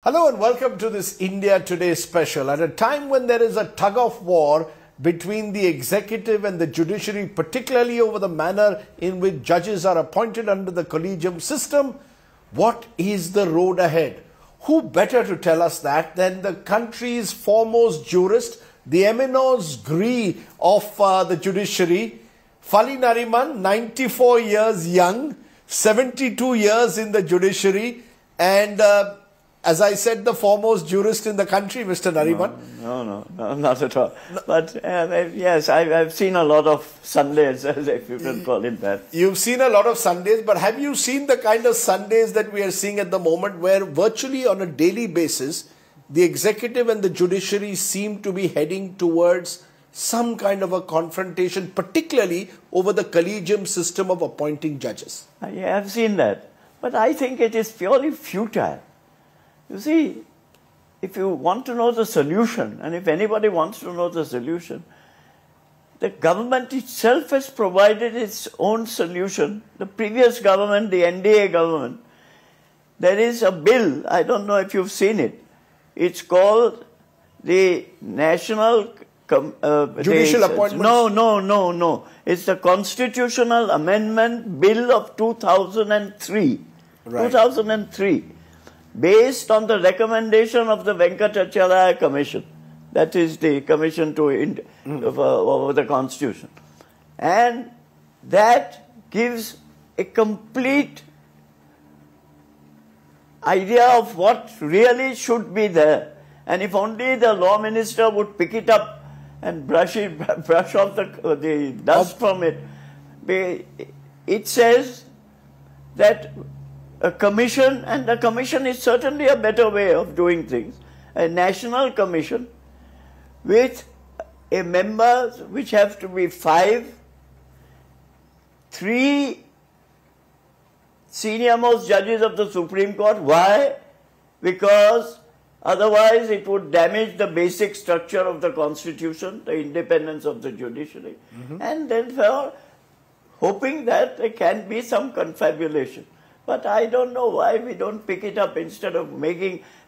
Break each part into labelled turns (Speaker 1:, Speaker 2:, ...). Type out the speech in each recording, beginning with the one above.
Speaker 1: Hello and welcome to this India Today special. At a time when there is a tug of war between the executive and the judiciary, particularly over the manner in which judges are appointed under the Collegium system, what is the road ahead? Who better to tell us that than the country's foremost jurist, the eminence gris of the judiciary, Fali Nariman, 94 years young, 72 years in the judiciary, and as I said, the foremost jurist in the country, Mr. Nariman.
Speaker 2: No, not at all. But yes, I've seen a lot of Sundays, if you can call it that.
Speaker 1: You've seen a lot of Sundays, but have you seen the kind of Sundays that we are seeing at the moment where virtually on a daily basis, the executive and the judiciary seem to be heading towards some kind of a confrontation, particularly over the Collegium system of appointing judges?
Speaker 2: I have seen that. But I think it is purely futile. You see, if you want to know the solution, and if anybody wants to know the solution, the government itself has provided its own solution. The previous government, the NDA government, there is a bill, I don't know if you've seen it. It's called the National
Speaker 1: Judicial Appointments?
Speaker 2: No. It's the Constitutional Amendment Bill of 2003.
Speaker 1: Right.
Speaker 2: 2003. Based on the recommendation of the Venkatacharya Commission, that is the commission over the Constitution. And that gives a complete idea of what really should be there. And if only the law minister would pick it up and brush off the dust from it. It says that a commission, and the commission is certainly a better way of doing things, a national commission with a member which have to be 5, 3 senior most judges of the Supreme Court. Why? Because otherwise it would damage the basic structure of the Constitution, the independence of the judiciary, and therefore hoping that there can be some confabulation. But I don't know why we don't pick it up instead of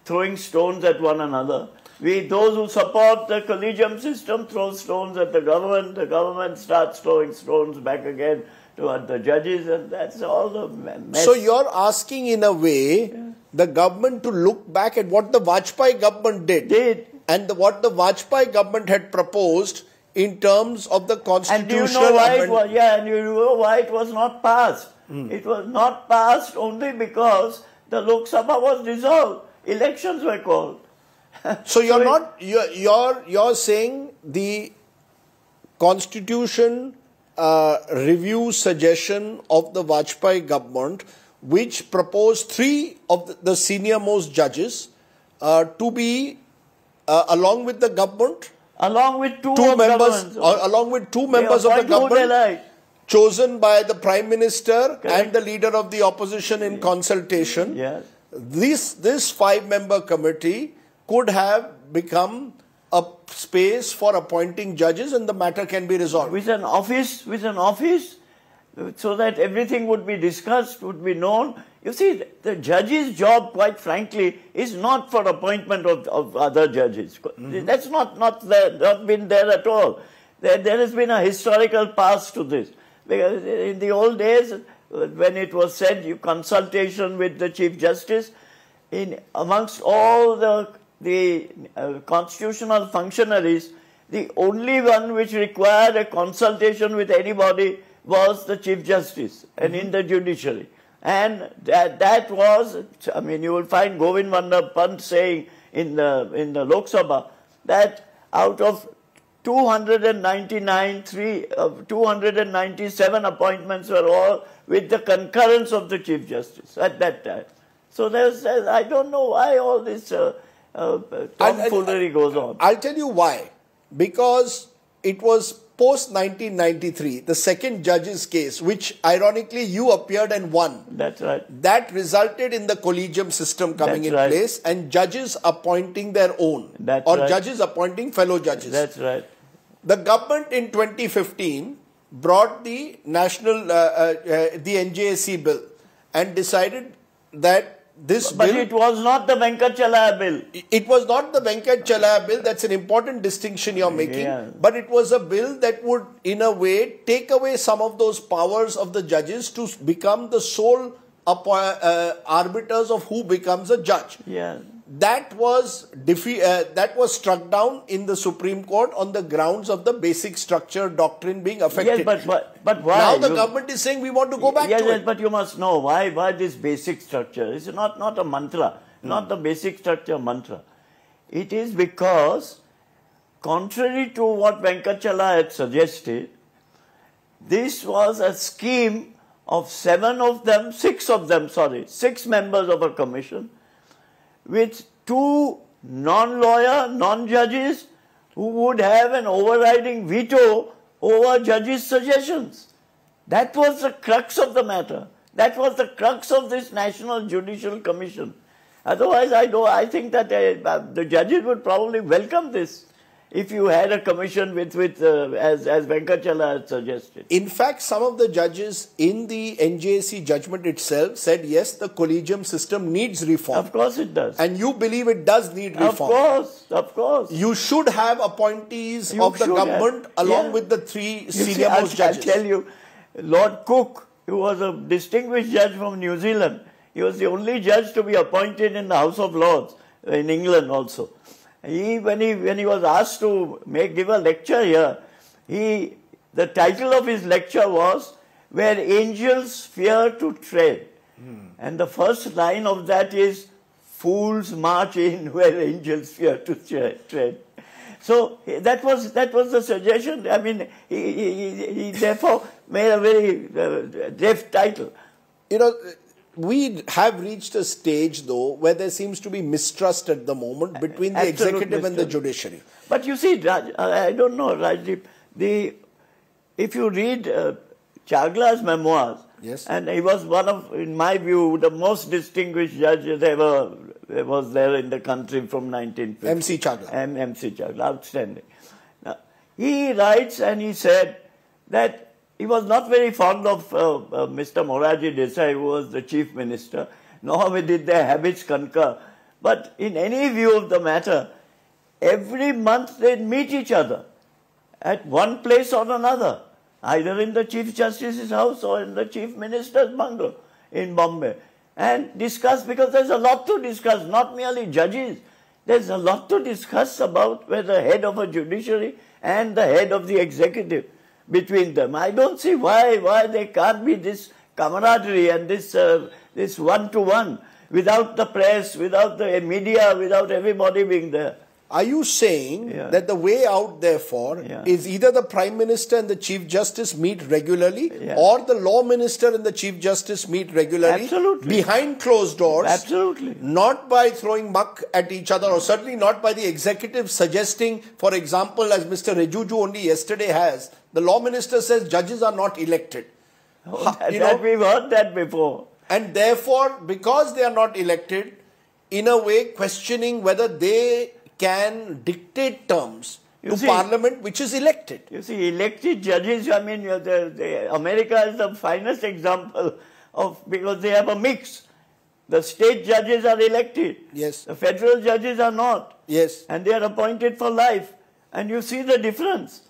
Speaker 2: throwing stones at one another. Those who support the Collegium system throw stones at the government starts throwing stones back again toward the judges, and that's all the mess.
Speaker 1: So you're asking in a way the government to look back at what the Vajpayee government did. And what the Vajpayee government had proposed in terms of the constitutional
Speaker 2: and you know why it was not passed. It was not passed only because the Lok Sabha was dissolved. Elections were called.
Speaker 1: So you're saying the constitution review suggestion of the Vajpayee government, which proposed 3 of the senior most judges to be along with the government,
Speaker 2: along with two
Speaker 1: members, along with 2 members of the government, chosen by the Prime Minister and the leader of the opposition in consultation.
Speaker 2: Yes.
Speaker 1: This 5-member committee could have become a space for appointing judges, and the matter can be resolved.
Speaker 2: With an office, so that everything would be discussed, would be known. You see, the judge's job, quite frankly, is not for appointment of other judges. That's not been there at all. There has been a historical past to this. Because in the old days, when it was said, consultation with the Chief Justice, amongst all the constitutional functionaries, the only one which required a consultation with anybody was the Chief Justice and in the judiciary. And that was, I mean, you will find Govind Vanda Pant saying in the Lok Sabha that out of 297 appointments were all with the concurrence of the Chief Justice at that time. So I don't know why all this tomfoolery goes on.
Speaker 1: I'll tell you why. Because it was post-1993, the second judge's case, which ironically you appeared and won.
Speaker 2: That's right.
Speaker 1: That resulted in the Collegium system coming in place and judges appointing their own. Judges appointing fellow judges.
Speaker 2: That's right.
Speaker 1: The government in 2015 brought the NJSC bill and decided that this
Speaker 2: But
Speaker 1: bill...
Speaker 2: it was not the Venkatachalaya bill.
Speaker 1: It was not the Venkatachalaya bill. That's an important distinction you're making.
Speaker 2: Yeah.
Speaker 1: But it was a bill that would, in a way, take away some of those powers of the judges to become the sole arbiters of who becomes a judge.
Speaker 2: Yeah.
Speaker 1: That was struck down in the Supreme Court on the grounds of the basic structure doctrine being affected.
Speaker 2: Yes, but why?
Speaker 1: Now the government is saying we want to go back to it.
Speaker 2: Yes, but you must know why this basic structure. It's not a mantra, not the basic structure mantra. It is because, contrary to what Venkatachalaya had suggested, this was a scheme of six members of a commission, with 2 non-lawyer, non-judges who would have an overriding veto over judges' suggestions. That was the crux of the matter. That was the crux of this National Judicial Commission. Otherwise, I think that the judges would probably welcome this if you had a commission as Venkatachalaya had suggested.
Speaker 1: In fact, some of the judges in the NJC judgment itself said, yes, the Collegium system needs reform.
Speaker 2: Of course it does.
Speaker 1: And you believe it does need reform.
Speaker 2: Of course.
Speaker 1: You should have appointees of the government along with the 3 senior most judges.
Speaker 2: I'll tell you, Lord Cook, who was a distinguished judge from New Zealand, he was the only judge to be appointed in the House of Lords, in England also. When he was asked to give a lecture here, the title of his lecture was "Where Angels Fear to Tread," and the first line of that is "Fools march in where angels fear to tread." So that was the suggestion. I mean, he therefore made a very deft title.
Speaker 1: You know, we have reached a stage, though, where there seems to be mistrust at the moment between the executive and the judiciary.
Speaker 2: But you see, I don't know, Rajdeep, if you read Chagla's memoirs,
Speaker 1: yes,
Speaker 2: and he was one of, in my view, the most distinguished judges ever was there in the country from 1950.
Speaker 1: MC Chagla.
Speaker 2: MC Chagla, outstanding. Now, he writes and he said that he was not very fond of Mr. Morarji Desai, who was the chief minister, nor did their habits concur. But in any view of the matter, every month they'd meet each other at one place or another, either in the Chief Justice's house or in the Chief Minister's bungalow in Bombay, and discuss, because there's a lot to discuss, not merely judges. There's a lot to discuss about where the head of a judiciary and the head of the executive between them. I don't see why there can't be this camaraderie and this one-to-one without the press, without the media, without everybody being there.
Speaker 1: Are you saying that the way out, therefore, is either the Prime Minister and the Chief Justice meet regularly, or the Law Minister and the Chief Justice meet regularly, behind closed doors, not by throwing muck at each other, or certainly not by the executive suggesting, for example, as Mr. Rijiju only yesterday has, the Law Minister says judges are not elected.
Speaker 2: We've heard that before.
Speaker 1: And therefore, because they are not elected, in a way questioning whether they can dictate terms to Parliament, which is elected.
Speaker 2: You see, elected judges, I mean, America is the finest example of, because they have a mix. The state judges are elected.
Speaker 1: Yes.
Speaker 2: The federal judges are not.
Speaker 1: Yes.
Speaker 2: And they are appointed for life. And you see the difference.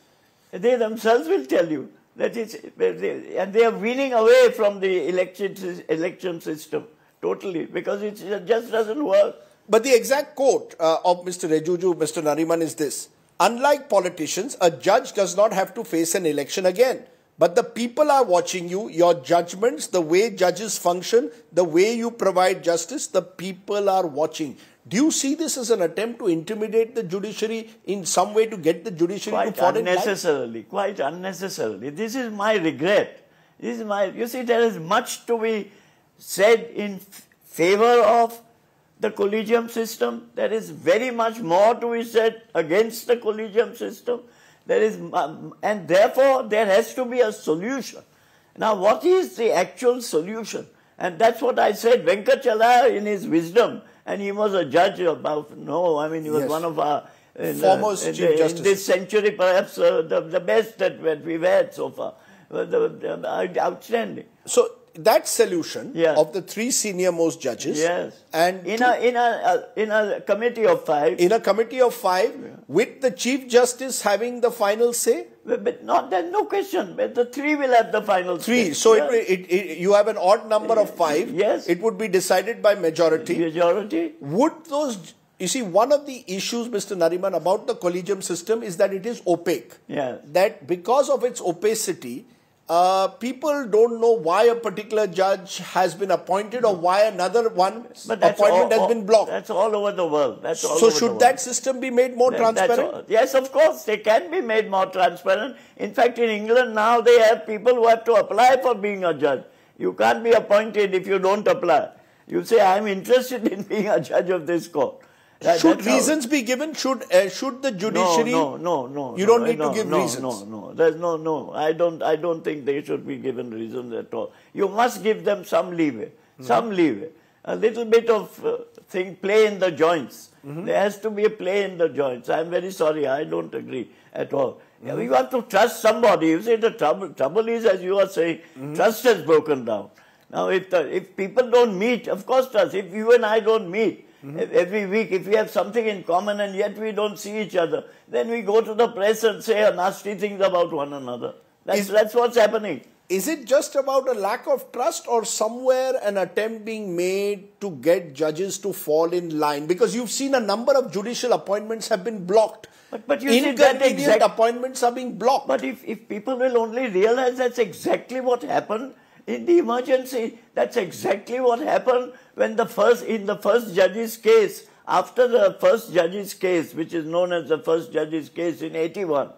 Speaker 2: They themselves will tell you that and they are weaning away from the election system totally, because it just doesn't work.
Speaker 1: But the exact quote of Mr. Rijiju, Mr. Nariman, is this: unlike politicians, a judge does not have to face an election again. But the people are watching you, your judgments, the way judges function, the way you provide justice, the people are watching. Do you see this as an attempt to intimidate the judiciary in some way, to get the judiciary to fall in line?
Speaker 2: Quite unnecessarily. This is my regret. You see, there is much to be said in favor of the Collegium system. There is very much more to be said against the Collegium system. And therefore, there has to be a solution. Now, what is the actual solution? And that's what I said. Venkatachalaya, in his wisdom, and he was a judge he was one of our
Speaker 1: foremost Chief Justices.
Speaker 2: In this century, perhaps the best that we've had so far. Outstanding.
Speaker 1: So, that solution
Speaker 2: Yes.
Speaker 1: of the 3 senior most judges,
Speaker 2: Yes.
Speaker 1: and
Speaker 2: In a committee of 5.
Speaker 1: in a committee of 5, with the Chief Justice having the final say.
Speaker 2: But not, there's no question. But the 3 will have the final
Speaker 1: 3.
Speaker 2: say.
Speaker 1: So
Speaker 2: Yes.
Speaker 1: you have an odd number of 5.
Speaker 2: Yes.
Speaker 1: It would be decided by majority.
Speaker 2: Majority.
Speaker 1: Would those, you see, one of the issues, Mr. Nariman, about the collegium system is that it is opaque.
Speaker 2: Yes.
Speaker 1: That because of its opacity, people don't know why a particular judge has been appointed or why another one's appointment has been blocked.
Speaker 2: That's all over the world. That's all
Speaker 1: So
Speaker 2: over the
Speaker 1: should
Speaker 2: world.
Speaker 1: that system be made more transparent?
Speaker 2: Yes, of course. They can be made more transparent. In fact, in England now, they have people who have to apply for being a judge. You can't be appointed if you don't apply. You say, I'm interested in being a judge of this court.
Speaker 1: Should reasons be given? Should the judiciary?
Speaker 2: No.
Speaker 1: You don't need to give reasons.
Speaker 2: No. There's no. I don't think they should be given reasons at all. You must give them some leeway. Some leeway. A little bit of play in the joints. There has to be a play in the joints. I'm very sorry. I don't agree at all. You have to trust somebody. You say the trouble is, as you are saying, trust has broken down. Now, if people don't meet, of course trust. If you and I don't meet, every week, if we have something in common and yet we don't see each other, then we go to the press and say nasty things about one another. That's what's happening.
Speaker 1: Is it just about a lack of trust or somewhere an attempt being made to get judges to fall in line? Because you've seen a number of judicial appointments have been blocked.
Speaker 2: But you see that
Speaker 1: inconvenient appointments are being blocked.
Speaker 2: But if people will only realize that's exactly what happened in the emergency, that's exactly what happened when in the first judge's case, after the first judge's case, which is known as the first judge's case in 81,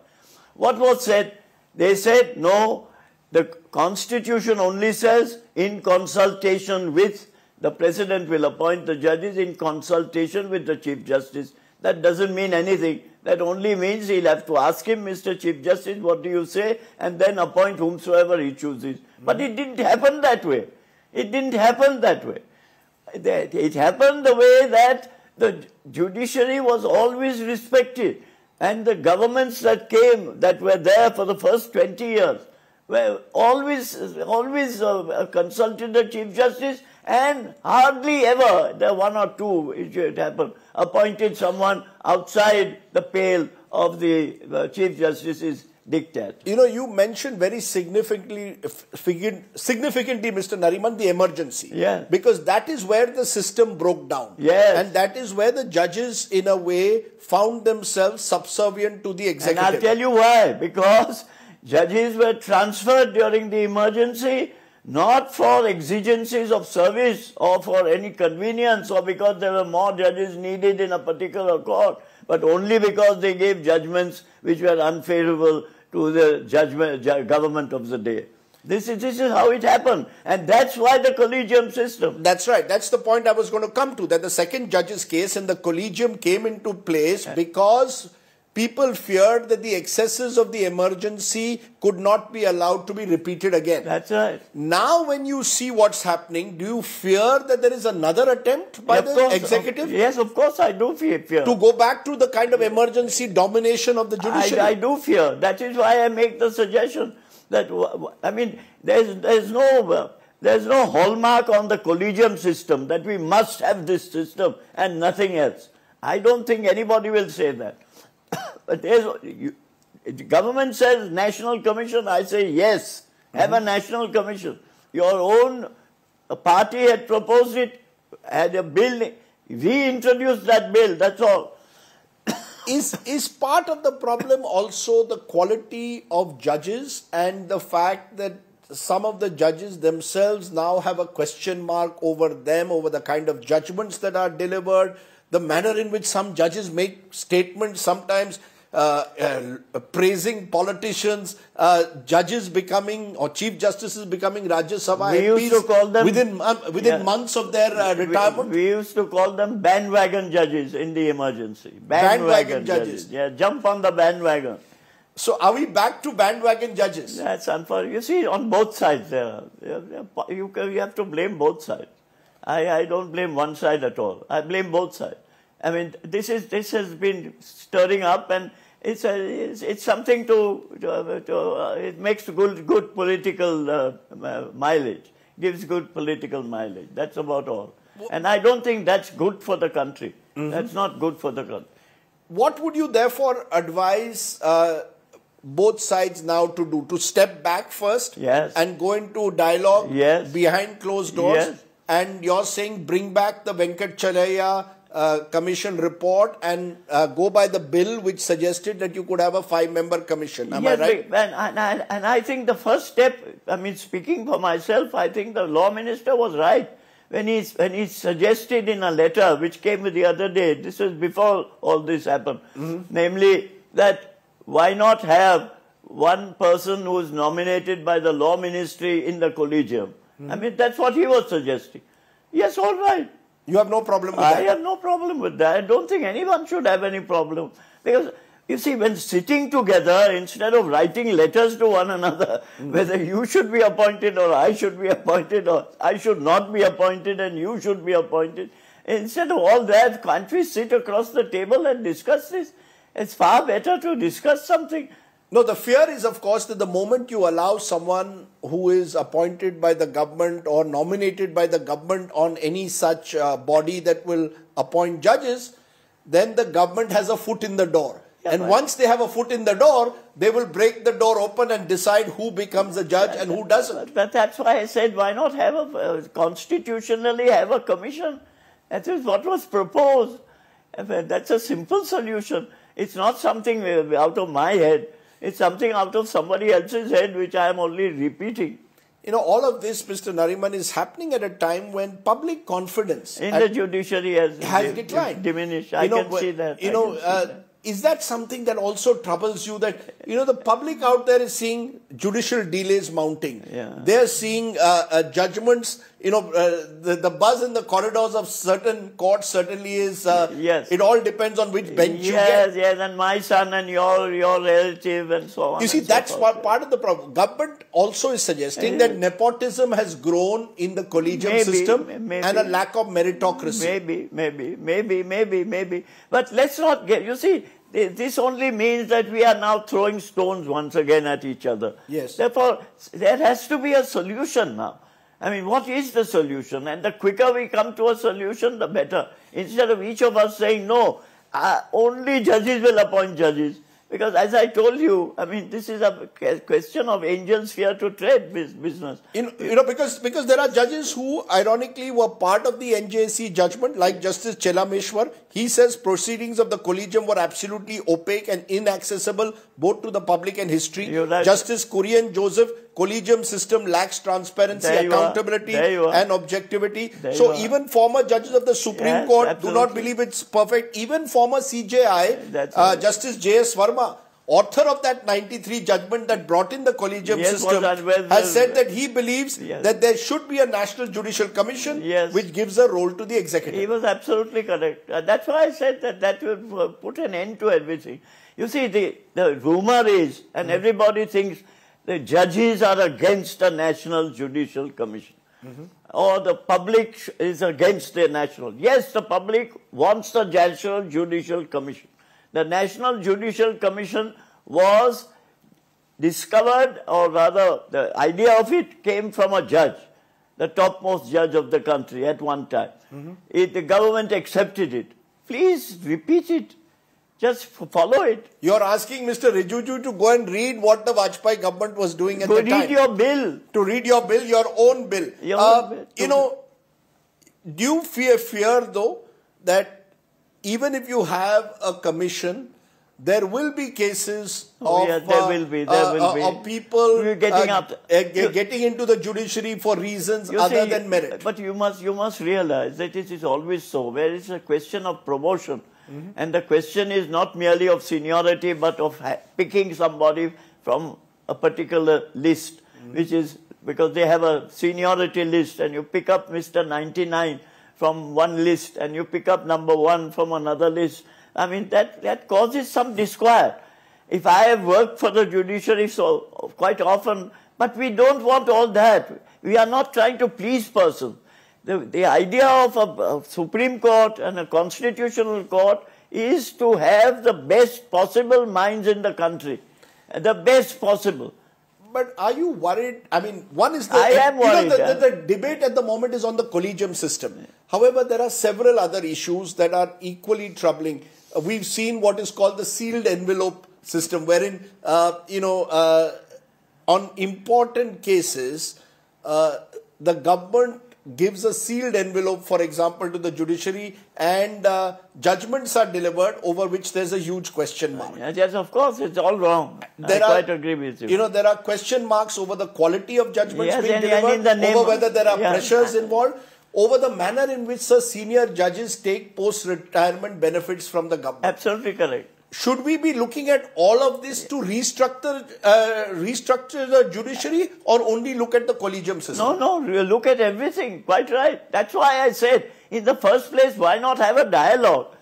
Speaker 2: what was said? They said, no, the Constitution only says in consultation with, the President will appoint the judges in consultation with the Chief Justice. That doesn't mean anything. That only means he'll have to ask him, Mr. Chief Justice, what do you say? And then appoint whomsoever he chooses. But it didn't happen that way. It didn't happen that way. It happened the way that the judiciary was always respected. And the governments that came, that were there for the first 20 years, were always consulted the Chief Justice, and hardly ever, there one or two, it happened, appointed someone outside the pale of the Chief Justice's diktat.
Speaker 1: You know, you mentioned very significantly, Mr. Nariman, the emergency.
Speaker 2: Yeah.
Speaker 1: Because that is where the system broke down.
Speaker 2: Yes.
Speaker 1: And that is where the judges, in a way, found themselves subservient to the executive.
Speaker 2: And I'll tell you why. Because judges were transferred during the emergency, not for exigencies of service or for any convenience or because there were more judges needed in a particular court, but only because they gave judgments which were unfavorable to the government of the day. This is how it happened. And that's why the Collegium system.
Speaker 1: That's right. That's the point I was going to come to, that the second judge's case in the Collegium came into place because people feared that the excesses of the emergency could not be allowed to be repeated again.
Speaker 2: That's right.
Speaker 1: Now when you see what's happening, do you fear that there is another attempt by the executive?
Speaker 2: Yes, of course I do fear.
Speaker 1: To go back to the kind of emergency domination of the judiciary?
Speaker 2: I do fear. That is why I make the suggestion that, I mean, there's no hallmark on the Collegium system that we must have this system and nothing else. I don't think anybody will say that. But the government says National Commission, I say yes, have a National Commission. Your own party had proposed it, had a bill, we introduced that bill, that's all.
Speaker 1: Is part of the problem also the quality of judges and the fact that some of the judges themselves now have a question mark over them, over the kind of judgments that are delivered, the manner in which some judges make statements, sometimes praising politicians, judges becoming, or chief justices becoming Rajya Sabha
Speaker 2: We used to call them,
Speaker 1: within months of their retirement?
Speaker 2: We used to call them bandwagon judges in the emergency.
Speaker 1: Bandwagon judges.
Speaker 2: Yeah, jump on the bandwagon.
Speaker 1: So are we back to bandwagon judges?
Speaker 2: That's unfortunate. You see, on both sides, you have to blame both sides. I don't blame one side at all. I blame both sides. I mean, this has been stirring up, and it's something it makes good political mileage. gives good political mileage. That's about all. And I don't think that's good for the country. That's not good for the country.
Speaker 1: What would you therefore advise both sides now to do? To step back first and go into dialogue behind closed doors? And you're saying bring back the Venkatacharya commission report and go by the bill which suggested that you could have a 5-member commission. Am I right?
Speaker 2: And I think the first step, I mean, speaking for myself, I think the law minister was right when he suggested in a letter which came the other day, this was before all this happened, namely that why not have one person who is nominated by the law ministry in the Collegium. I mean, that's what he was suggesting. Yes, all right.
Speaker 1: You have no problem with that?
Speaker 2: I have no problem with that. I don't think anyone should have any problem. Because, you see, when sitting together, instead of writing letters to one another, whether you should be appointed or I should be appointed or I should not be appointed and you should be appointed, instead of all that, can't we sit across the table and discuss this? It's far better to discuss something.
Speaker 1: No, the fear is, of course, that the moment you allow someone who is appointed by the government or nominated by the government on any such body that will appoint judges, then the government has a foot in the door. And once they have a foot in the door, they will break the door open and decide who becomes a judge and who doesn't.
Speaker 2: But that's why I said, why not have constitutionally have a commission? That is what was proposed. That's a simple solution. It's not something out of my head. It's something out of somebody else's head, which I am only repeating.
Speaker 1: You know, all of this, Mr. Nariman, is happening at a time when public confidence
Speaker 2: in the judiciary has
Speaker 1: declined.
Speaker 2: Diminished. I can see that.
Speaker 1: Is that something that also troubles you? That, the public out there is seeing judicial delays mounting. They're seeing judgments. The buzz in the corridors of certain courts certainly is, it all depends on which bench you get.
Speaker 2: Yes, and my son and your relative and so on.
Speaker 1: You see, that's part of the problem. Government also is suggesting that nepotism has grown in the collegium system and a lack of meritocracy.
Speaker 2: Maybe. But let's not get, you see, this only means that we are now throwing stones once again at each other.
Speaker 1: Yes.
Speaker 2: Therefore, there has to be a solution now. I mean, what is the solution? And the quicker we come to a solution, the better. Instead of each of us saying, no, only judges will appoint judges. Because as I told you, I mean, this is a question of angels fear to tread business.
Speaker 1: Because there are judges who, ironically, were part of the NJC judgment, like Justice Chelameshwar. He says proceedings of the Collegium were absolutely opaque and inaccessible, both to the public and history. Justice Kiren Joseph, Collegium system lacks transparency, accountability and objectivity. So even former judges of the Supreme Court do not believe it's perfect. Even former CJI, Justice J.S. Verma, author of that 93 judgment that brought in the Collegium system, has said that he believes that there should be a National Judicial Commission which gives a role to the executive.
Speaker 2: He was absolutely correct. That's why I said that will put an end to everything. You see, the rumor is, and everybody thinks, the judges are against the National Judicial Commission. Or the public is against the national. Yes, the public wants the National Judicial Commission. The National Judicial Commission was discovered, or rather the idea of it came from a judge, the topmost judge of the country at one time. The government accepted it. Please repeat it. Just follow it.
Speaker 1: You're asking Mr. Rijiju to go and read what the Vajpayee government was doing at the time.
Speaker 2: To read your bill.
Speaker 1: To read your bill, your own bill. Do you fear though that even if you have a commission, there will be cases of people getting into the judiciary for reasons other than merit.
Speaker 2: But you must realize that it is always so. Where it's a question of promotion. And the question is not merely of seniority, but of picking somebody from a particular list, which is because they have a seniority list, and you pick up Mr. 99 from one list, and you pick up number 1 from another list. I mean, that causes some disquiet. If I have worked for the judiciary so quite often, but we don't want all that. We are not trying to please persons. The idea of a Supreme Court and a constitutional court is to have the best possible minds in the country. The best possible.
Speaker 1: But are you worried? I mean, one is the...
Speaker 2: I am worried.
Speaker 1: The debate at the moment is on the Collegium system. However, there are several other issues that are equally troubling. We've seen what is called the sealed envelope system, wherein, on important cases, the government gives a sealed envelope, for example, to the judiciary, and judgments are delivered over which there's a huge question mark.
Speaker 2: Yes, of course, it's all wrong. I quite agree with you.
Speaker 1: There are question marks over the quality of judgments being
Speaker 2: and
Speaker 1: delivered, over whether there are pressures involved, over the manner in which the senior judges take post-retirement benefits from the government.
Speaker 2: Absolutely correct.
Speaker 1: Should we be looking at all of this to restructure the judiciary, or only look at the Collegium system?
Speaker 2: No, look at everything. Quite right. That's why I said, in the first place, why not have a dialogue?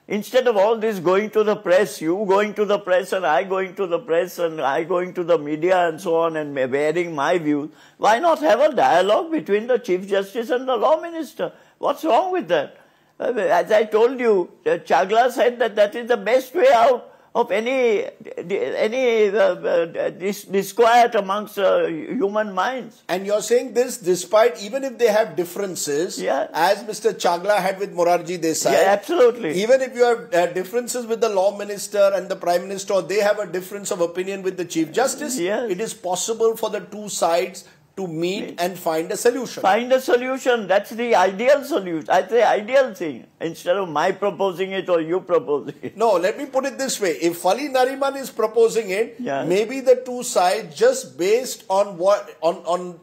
Speaker 2: Instead of all this going to the press, you going to the press and I going to the press and I going to the media and so on and bearing my views, why not have a dialogue between the Chief Justice and the Law Minister? What's wrong with that? As I told you, Chagla said that is the best way out of any disquiet amongst human minds.
Speaker 1: And you're saying this despite, even if they have differences, as Mr. Chagla had with Morarji Desai.
Speaker 2: Yeah, absolutely.
Speaker 1: Even if you have differences with the Law Minister and the Prime Minister, or they have a difference of opinion with the Chief Justice, it is possible for the two sides to meet and find a solution.
Speaker 2: Find a solution. That's the ideal solution. I say ideal thing, instead of my proposing it or you proposing it.
Speaker 1: No, let me put it this way. If Fali Nariman is proposing it, maybe the two sides, just based on on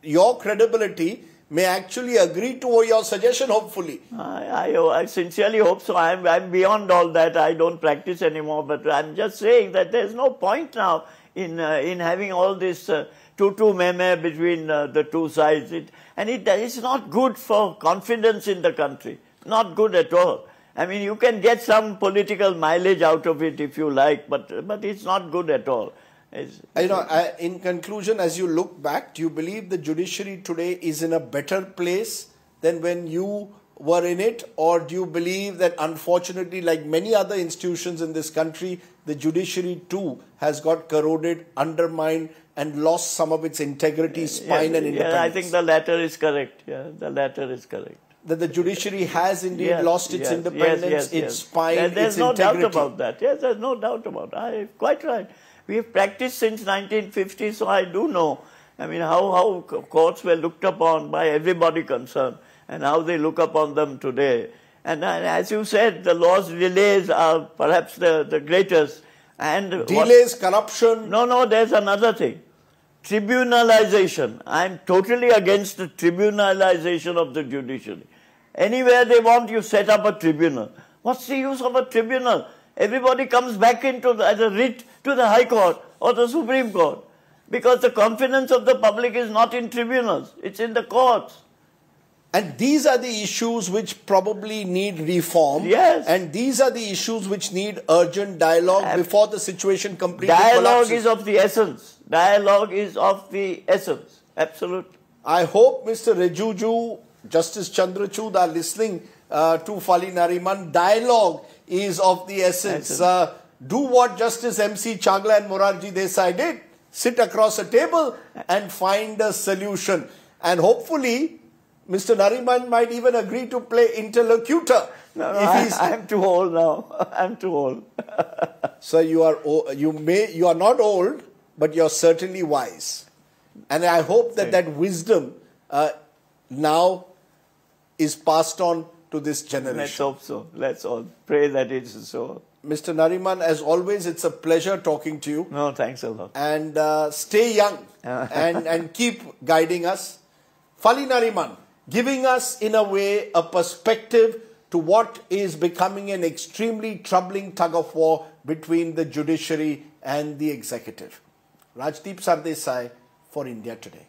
Speaker 1: your credibility, may actually agree to your suggestion, hopefully.
Speaker 2: I sincerely hope so. I'm beyond all that. I don't practice anymore, but I'm just saying that there's no point now in having all this tutu meme between the two sides. It's not good for confidence in the country. Not good at all. I mean, you can get some political mileage out of it if you like, but it's not good at all.
Speaker 1: In conclusion, as you look back, do you believe the judiciary today is in a better place than when you were in it? Or do you believe that, unfortunately, like many other institutions in this country, the judiciary too has got corroded, undermined, and lost some of its integrity, spine and independence?
Speaker 2: I think the latter is correct. The latter is correct.
Speaker 1: That the judiciary has indeed lost its independence, its spine,
Speaker 2: there's
Speaker 1: its integrity.
Speaker 2: There's no doubt about that. Yes, there's no doubt about it. Quite right. We have practiced since 1950, so I do know. I mean, how courts were looked upon by everybody concerned, and how they look upon them today. And as you said, the law's delays are perhaps the greatest. And
Speaker 1: delays, corruption.
Speaker 2: No, there's another thing. Tribunalization. I'm totally against the tribunalization of the judiciary. Anywhere they want, you set up a tribunal. What's the use of a tribunal? Everybody comes back as a writ to the High Court or the Supreme Court, because the confidence of the public is not in tribunals, it's in the courts.
Speaker 1: And these are the issues which probably need reform.
Speaker 2: Yes.
Speaker 1: And these are the issues which need urgent dialogue before the situation completely
Speaker 2: collapses.
Speaker 1: Dialogue
Speaker 2: is of the essence. Dialogue is of the essence. Absolutely.
Speaker 1: I hope Mr. Rijiju, Justice Chandrachud are listening to Fali Nariman. Dialogue is of the essence. Do what Justice MC Chagla and Morarji Desai did. Sit across a table and find a solution. And hopefully, Mr. Nariman might even agree to play interlocutor.
Speaker 2: No, I'm too old now. I'm too old.
Speaker 1: Sir, you are not old, but you're certainly wise. And I hope that wisdom now is passed on to this generation.
Speaker 2: Let's hope so. Let's all pray that it is so.
Speaker 1: Mr. Nariman, as always, it's a pleasure talking to you.
Speaker 2: No, thanks a lot.
Speaker 1: And stay young and keep guiding us. Fali Nariman, giving us, in a way, a perspective to what is becoming an extremely troubling tug-of-war between the judiciary and the executive. Rajdeep Sardesai for India Today.